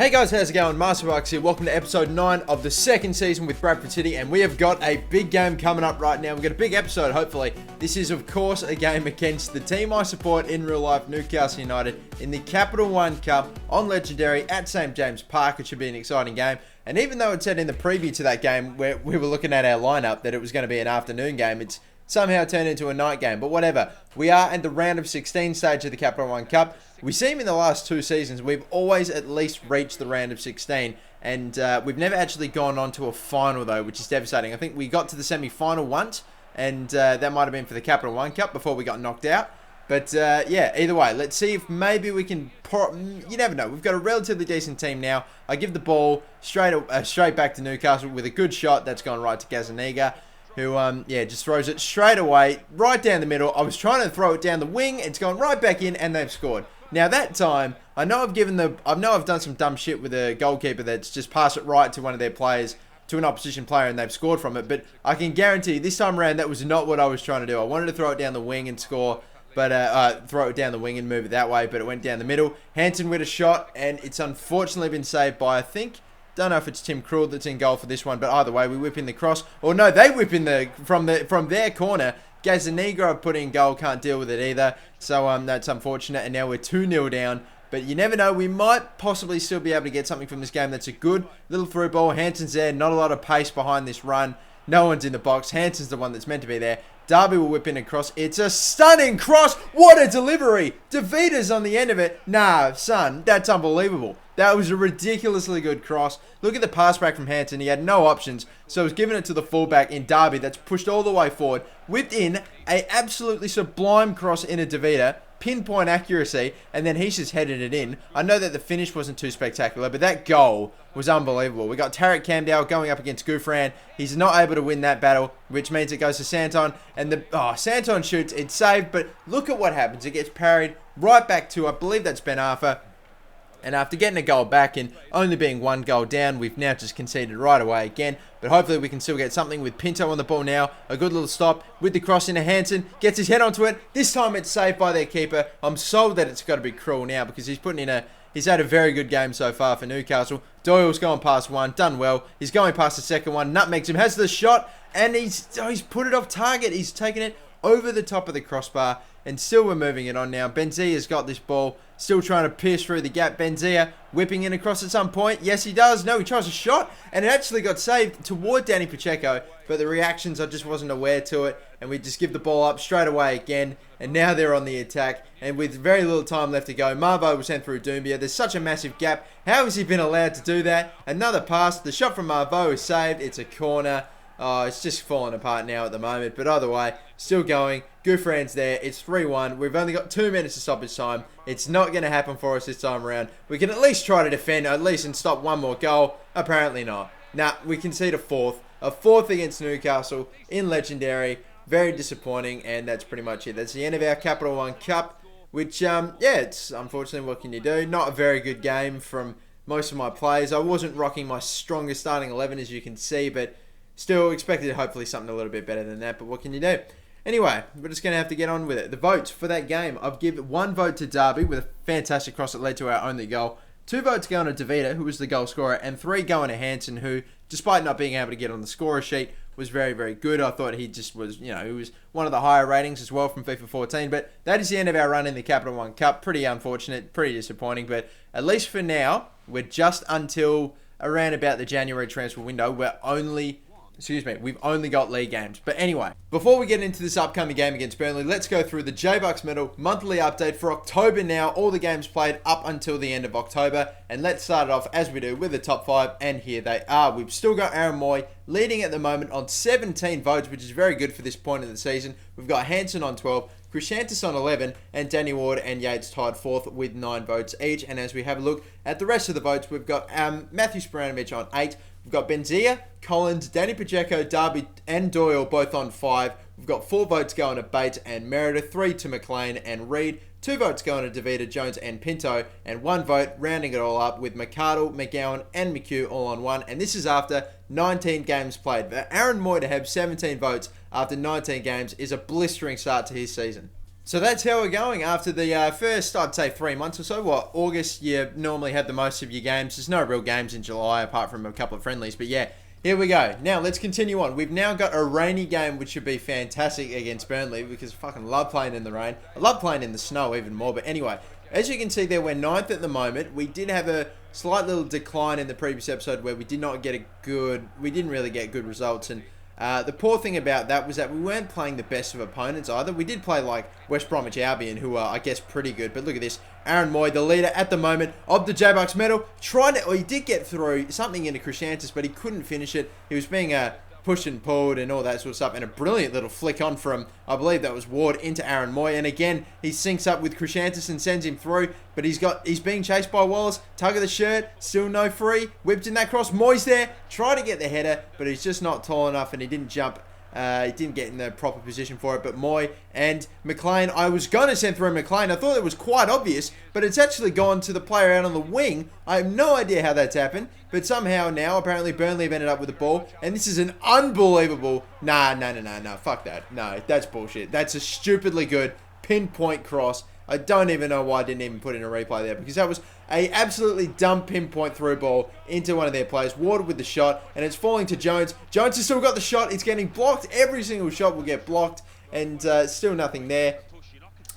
Hey guys, how's it going? MasterBucks here. Welcome to episode 9 of the second season with Bradford City, and we have got a big game coming up right now. We've got a big episode, hopefully. This is, of course, a game against the team I support in real life, Newcastle United, in the Capital One Cup on Legendary at St. James Park. It should be an exciting game. And even though it said in the preview to that game where we were looking at our lineup that it was going to be an afternoon game, it's somehow turned into a night game. But whatever. We are at the round of 16 stage of the Capital One Cup. We seem in the last two seasons, we've always at least reached the round of 16. And we've never actually gone on to a final, though, which is devastating. I think we got to the semi-final once, and that might have been for the Capital One Cup before we got knocked out. But yeah, either way, let's see if maybe we can... You never know. We've got a relatively decent team now. I give the ball straight back to Newcastle with a good shot. That's gone right to Gazzaniga, who, yeah, just throws it straight away, right down the middle. I was trying to throw it down the wing. It's gone right back in, and they've scored. Now, that time, I know I've done some dumb shit with a goalkeeper that's just passed it right to one of their players, to an opposition player, and they've scored from it. But I can guarantee this time around, that was not what I was trying to do. I wanted to throw it down the wing and score, but throw it down the wing and move it that way, but it went down the middle. Hansen with a shot, and it's unfortunately been saved by, I think, don't know if it's Tim Krul that's in goal for this one, but either way, we whip in the cross. Or no, they whip in from their corner. Gazzaniga put in goal, can't deal with it either. So that's unfortunate, and now we're 2-0 down. But you never know, we might possibly still be able to get something from this game. That's a good little through ball. Hansen's there, not a lot of pace behind this run. No one's in the box. Hansen's the one that's meant to be there. Darby will whip in a cross. It's a stunning cross. What a delivery. DeVita's on the end of it. Nah, son, that's unbelievable. That was a ridiculously good cross. Look at the pass back from Hansen. He had no options, so he's giving it to the fullback in Darby that's pushed all the way forward. Whipped in a absolutely sublime cross into DeVita. Pinpoint accuracy, and then he's just headed it in. I know that the finish wasn't too spectacular, but that goal was unbelievable. We got Tarek Camdale going up against Gouffran. He's not able to win that battle, which means it goes to Santon, and Santon shoots, it's saved, but look at what happens. It gets parried right back to, I believe that's Ben Arthur. And after getting a goal back and only being one goal down, we've now just conceded right away again. But hopefully we can still get something with Pinto on the ball now. A good little stop with the cross into Hansen. Gets his head onto it. This time it's saved by their keeper. I'm sold that it's got to be Krul now because he's had a very good game so far for Newcastle. Doyle's going past one. Done well. He's going past the second one. Nutmegs him. Has the shot. And he's put it off target. He's taken it over the top of the crossbar. And still we're moving it on now. Benzia's got this ball. Still trying to pierce through the gap. Benzia whipping in across at some point. Yes, he does. No, he tries a shot. And it actually got saved toward Danny Pacheco. But the reactions, I just wasn't aware to it. And we just give the ball up straight away again. And now they're on the attack. And with very little time left to go, Marvo was sent through Doumbia. There's such a massive gap. How has he been allowed to do that? Another pass. The shot from Marvo is saved. It's a corner. Oh, it's just falling apart now at the moment. But either way, still going. Gouffran's there. It's 3-1. We've only got 2 minutes to stop this time. It's not going to happen for us this time around. We can at least try to defend, at least, and stop one more goal. Apparently not. Nah, we concede a fourth. A fourth against Newcastle in Legendary. Very disappointing, and that's pretty much it. That's the end of our Capital One Cup, which, yeah, it's unfortunately, what can you do? Not a very good game from most of my players. I wasn't rocking my strongest starting 11, as you can see, but still expected hopefully something a little bit better than that, but what can you do? Anyway, we're just going to have to get on with it. The votes for that game, I've given 1 vote to Darby with a fantastic cross that led to our only goal. 2 votes going to DeVita, who was the goal scorer, and 3 going to Hansen, who, despite not being able to get on the scorer sheet, was very, very good. I thought he just was, he was one of the higher ratings as well from FIFA 14, but that is the end of our run in the Capital One Cup. Pretty unfortunate, pretty disappointing, but at least for now, we're just until around about the January transfer window. We've only got league games. But anyway, before we get into this upcoming game against Burnley, let's go through the J-Bucks Medal monthly update for October now. All the games played up until the end of October. And let's start it off, as we do, with the top 5. And here they are. We've still got Aaron Moy leading at the moment on 17 votes, which is very good for this point of the season. We've got Hansen on 12, Krishantis on 11, and Danny Ward and Yates tied 4th with 9 votes each. And as we have a look at the rest of the votes, we've got Matthew Sporanovic on 8. We've got Benzia, Collins, Danny Pacheco, Darby and Doyle both on 5. We've got 4 votes going to Bates and Meredith, 3 to McLean and Reed, 2 votes going to DeVita, Jones and Pinto, and 1 vote rounding it all up with McArdle, McGowan and McHugh all on 1. And this is after 19 games played. For Aaron Moy to have 17 votes after 19 games is a blistering start to his season. So that's how we're going after the first, I'd say, 3 months or so. What, August, you normally have the most of your games. There's no real games in July apart from a couple of friendlies. But yeah, here we go. Now, let's continue on. We've now got a rainy game, which should be fantastic against Burnley because I fucking love playing in the rain. I love playing in the snow even more. But anyway, as you can see there, we're 9th at the moment. We did have a slight little decline in the previous episode where we didn't really get good results. And the poor thing about that was that we weren't playing the best of opponents either. We did play like West Bromwich Albion, who are, I guess, pretty good. But look at this. Aaron Moy, the leader at the moment of the J-Bucks medal, he did get through something into Cruciantis, but he couldn't finish it. He was being pushed and pulled and all that sort of stuff. And a brilliant little flick on from, I believe that was Ward, into Aaron Moy. And again, he syncs up with Cruciantis and sends him through. But he's being chased by Wallace. Tug of the shirt, still no free. Whipped in that cross. Moy's there. Tried to get the header, but he's just not tall enough and he didn't jump. He didn't get in the proper position for it, but Moy and McLean, I was going to send through McLean. I thought it was quite obvious, but it's actually gone to the player out on the wing. I have no idea how that's happened, but somehow now, apparently Burnley have ended up with the ball, and this is an unbelievable... Nah, fuck that. No, that's bullshit. That's a stupidly good pinpoint cross. I don't even know why I didn't even put in a replay there, because that was a absolutely dumb pinpoint through ball into one of their players. Ward with the shot, and it's falling to Jones. Jones has still got the shot. It's getting blocked. Every single shot will get blocked, and still nothing there.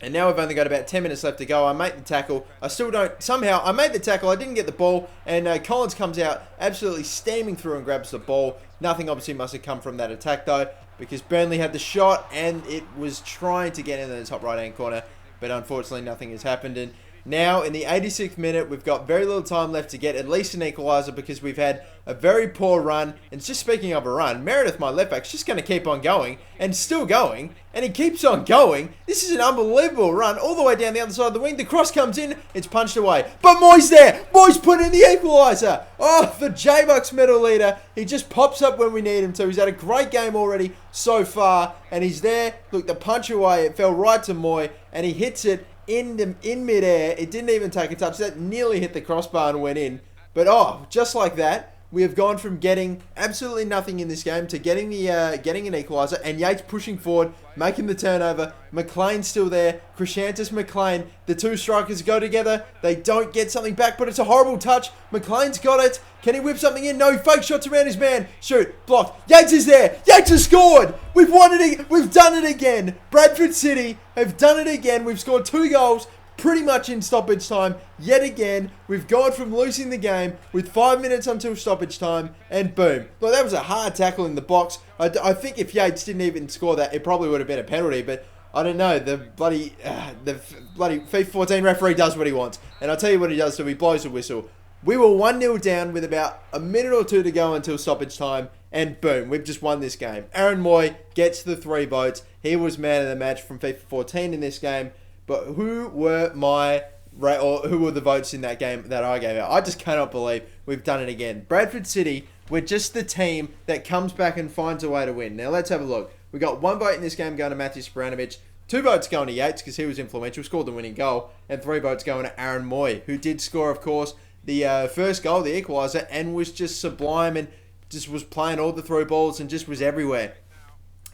And now we've only got about 10 minutes left to go. I make the tackle. I made the tackle. I didn't get the ball, and Collins comes out absolutely steaming through and grabs the ball. Nothing obviously must have come from that attack, though, because Burnley had the shot, and it was trying to get into the top right-hand corner. But unfortunately, nothing has happened. And now, in the 86th minute, we've got very little time left to get at least an equaliser because we've had a very poor run. And just speaking of a run, Meredith, my left back, is just going to keep on going and still going. And he keeps on going. This is an unbelievable run all the way down the other side of the wing. The cross comes in. It's punched away. But Moy's there. Moy's put in the equaliser. Oh, the J-Bucks medal leader. He just pops up when we need him to. He's had a great game already so far. And he's there. Look, the punch away. It fell right to Moy. And he hits it in midair. It didn't even take a touch. That nearly hit the crossbar and went in. But just like that, we have gone from getting absolutely nothing in this game to getting an equaliser, and Yates pushing forward, making the turnover. McLean's still there. Cruciantis, McLean, the two strikers go together. They don't get something back, but it's a horrible touch. McLean's got it. Can he whip something in? No, he fake shots around his man. Shoot, blocked. Yates is there. Yates has scored. We've won it. We've done it again. Bradford City have done it again. We've scored 2 goals. Pretty much in stoppage time, yet again. We've gone from losing the game with 5 minutes until stoppage time, and boom. Look, that was a hard tackle in the box. I think if Yates didn't even score that, it probably would have been a penalty, but I don't know. The bloody FIFA 14 referee does what he wants, and I'll tell you what he does, so he blows the whistle. We were 1-0 down with about a minute or two to go until stoppage time, and boom, we've just won this game. Aaron Moy gets the 3 votes. He was man of the match from FIFA 14 in this game. But who were the votes in that game that I gave out? I just cannot believe we've done it again. Bradford City, we're just the team that comes back and finds a way to win. Now let's have a look. We got 1 vote in this game going to Matthew Sporanovic, 2 votes going to Yates because he was influential, scored the winning goal, and 3 votes going to Aaron Moy, who did score, of course, the first goal, the equaliser, and was just sublime and just was playing all the through balls and just was everywhere.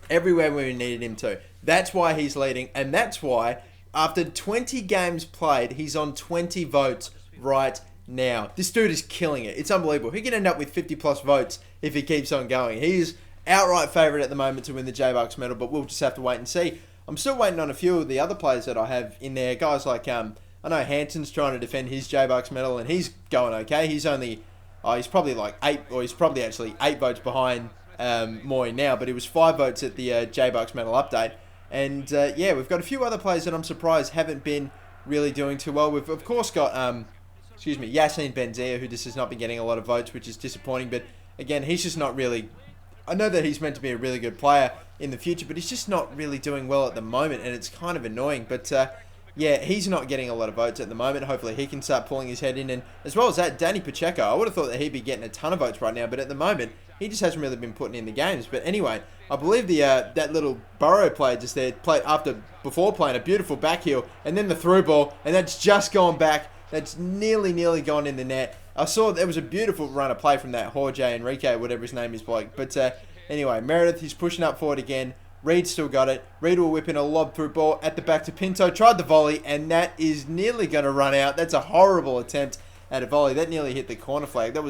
Everywhere we needed him to. That's why he's leading, and that's why after 20 games played, he's on 20 votes right now. This dude is killing it. It's unbelievable. He can end up with 50 plus votes if he keeps on going. He is outright favourite at the moment to win the J-Bucks medal, but we'll just have to wait and see. I'm still waiting on a few of the other players that I have in there. Guys like, I know Hanson's trying to defend his J-Bucks medal, and he's going okay. He's probably like 8, or he's probably actually 8 votes behind Moy now, but it was 5 votes at the J-Bucks medal update. And yeah, we've got a few other players that I'm surprised haven't been really doing too well. We've of course got Yassine Benzia, who just has not been getting a lot of votes, which is disappointing. But again, he's just not really... I know that he's meant to be a really good player in the future, but he's just not really doing well at the moment, and it's kind of annoying. But yeah, he's not getting a lot of votes at the moment. Hopefully he can start pulling his head in. And as well as that, Danny Pacheco, I would have thought that he'd be getting a ton of votes right now, but at the moment, he just hasn't really been putting in the games. But anyway, I believe that little Burrow player just there before playing a beautiful back heel, and then the through ball, and that's just gone back. That's nearly gone in the net. I saw there was a beautiful run of play from that Jorge Enrique, whatever his name is, bloke. But anyway, Meredith, he's pushing up forward again. Reed still got it. Reed will whip in a lob through ball at the back to Pinto. Tried the volley, and that is nearly going to run out. That's a horrible attempt at a volley. That nearly hit the corner flag. That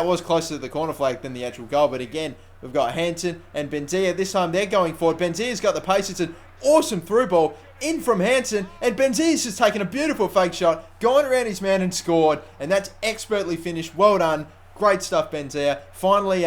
was closer to the corner flag than the actual goal. But again, we've got Hansen and Benzia. This time they're going forward. Benzia's got the pace. It's an awesome through ball in from Hansen. And Benzia's just taken a beautiful fake shot, gone around his man and scored. And that's expertly finished. Well done. Great stuff, Benzia. Finally,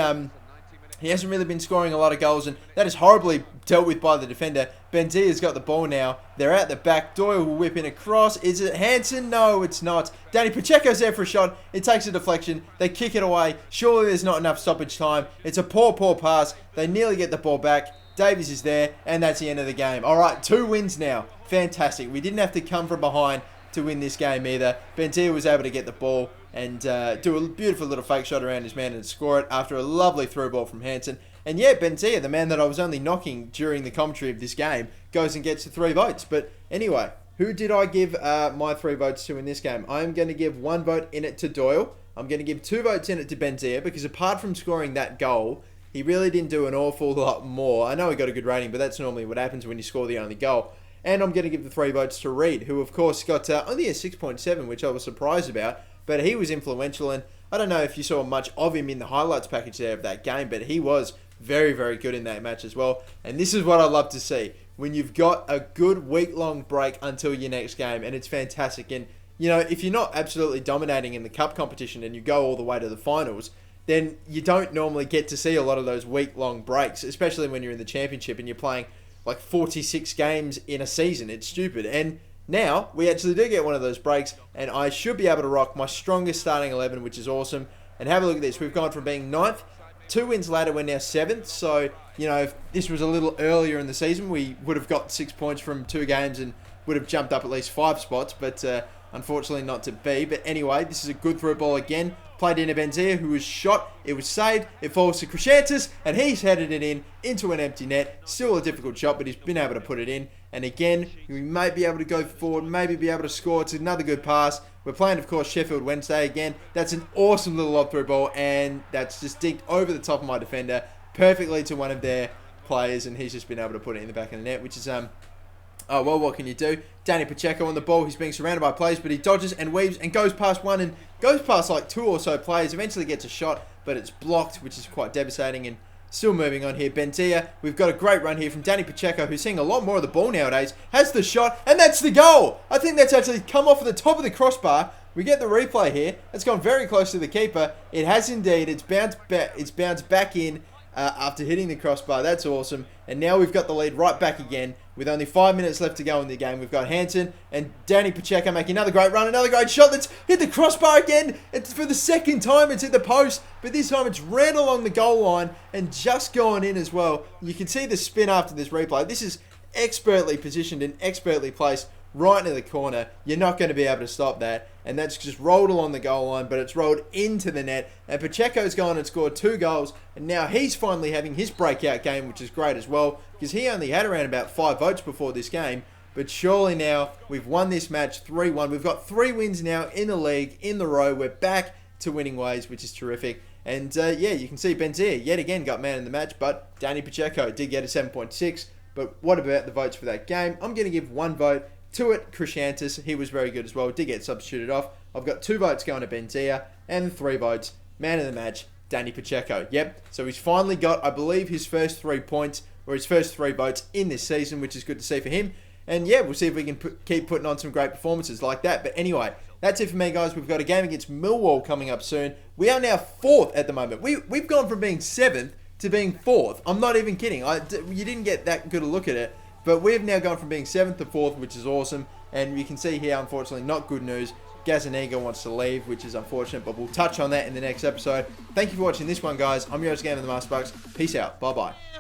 he hasn't really been scoring a lot of goals, and that is horribly dealt with by the defender. Benzia's got the ball now. They're out the back. Doyle will whip in across. Is it Hansen? No, it's not. Danny Pacheco's there for a shot. It takes a deflection. They kick it away. Surely there's not enough stoppage time. It's a poor pass. They nearly get the ball back. Davies is there, and that's the end of the game. All right, 2 wins now. Fantastic. We didn't have to come from behind to win this game either. Benzia was able to get the ball and do a beautiful little fake shot around his man and score it after a lovely through ball from Hansen. And yeah, Benzia, the man that I was only knocking during the commentary of this game, goes and gets the 3 votes. But anyway, who did I give my 3 votes to in this game? I'm going to give 1 vote in it to Doyle. I'm going to give 2 votes in it to Benzia, because apart from scoring that goal, he really didn't do an awful lot more. I know he got a good rating, but that's normally what happens when you score the only goal. And I'm going to give the 3 votes to Reed, who of course got only a 6.7, which I was surprised about. But he was influential, and I don't know if you saw much of him in the highlights package there of that game, but he was very, very good in that match as well. And this is what I love to see, when you've got a good week-long break until your next game, and it's fantastic. And, you know, if you're not absolutely dominating in the cup competition and you go all the way to the finals, then you don't normally get to see a lot of those week-long breaks, especially when you're in the championship and you're playing like 46 games in a season. It's stupid. And now, we actually do get one of those breaks, and I should be able to rock my strongest starting 11, which is awesome. And have a look at this. We've gone from being 9th, 2 wins later, we're now 7th. So, you know, if this was a little earlier in the season, we would have got 6 points from 2 games and would have jumped up at least 5 spots, but unfortunately not to be. But anyway, this is a good through ball again. Played into Benzia, who was shot. It was saved. It falls to Crescentus, and he's headed it in into an empty net. Still a difficult shot, but he's been able to put it in. And again, we might be able to go forward, maybe be able to score. It's another good pass. We're playing, of course, Sheffield Wednesday again. That's an awesome little lob through ball, and that's just dinked over the top of my defender perfectly to one of their players, and he's just been able to put it in the back of the net, which is oh, well, what can you do? Danny Pacheco on the ball. He's being surrounded by players, but he dodges and weaves and goes past one and goes past like 2 or so players. Eventually gets a shot, but it's blocked, which is quite devastating. And still moving on here. Benzia, we've got a great run here from Danny Pacheco, who's seeing a lot more of the ball nowadays. Has the shot, and that's the goal. I think that's actually come off at the top of the crossbar. We get the replay here. It's gone very close to the keeper. It has indeed. It's bounced back in after hitting the crossbar. That's awesome. And now we've got the lead right back again with only 5 minutes left to go in the game. We've got Hansen and Danny Pacheco making another great run, another great shot that's hit the crossbar again. It's for the second time it's hit the post, but this time it's ran along the goal line and just gone in as well. You can see the spin after this replay. This is expertly positioned and expertly placed right in the corner. You're not going to be able to stop that. And that's just rolled along the goal line, but it's rolled into the net. And Pacheco's gone and scored 2 goals. And now he's finally having his breakout game, which is great as well, because he only had around about 5 votes before this game. But surely now we've won this match 3-1. We've got 3 wins now in the league, in the row. We're back to winning ways, which is terrific. And yeah, you can see Benzia yet again got man in the match, but Danny Pacheco did get a 7.6. But what about the votes for that game? I'm going to give 1 vote to it, Crescentus. He was very good as well. Did get substituted off. I've got 2 votes going to Benzia and 3 votes. Man of the match, Danny Pacheco. Yep. So he's finally got, I believe, his first 3 points or his first 3 votes in this season, which is good to see for him. And yeah, we'll see if we can keep putting on some great performances like that. But anyway, that's it for me, guys. We've got a game against Millwall coming up soon. We are now 4th at the moment. We've gone from being 7th to being 4th. I'm not even kidding. You didn't get that good a look at it. But we've now gone from being 7th to 4th, which is awesome. And you can see here, unfortunately, not good news. Gazaniga wants to leave, which is unfortunate, but we'll touch on that in the next episode. Thank you for watching this one, guys. I'm your host, Game of the MasterBucks. Peace out. Bye-bye.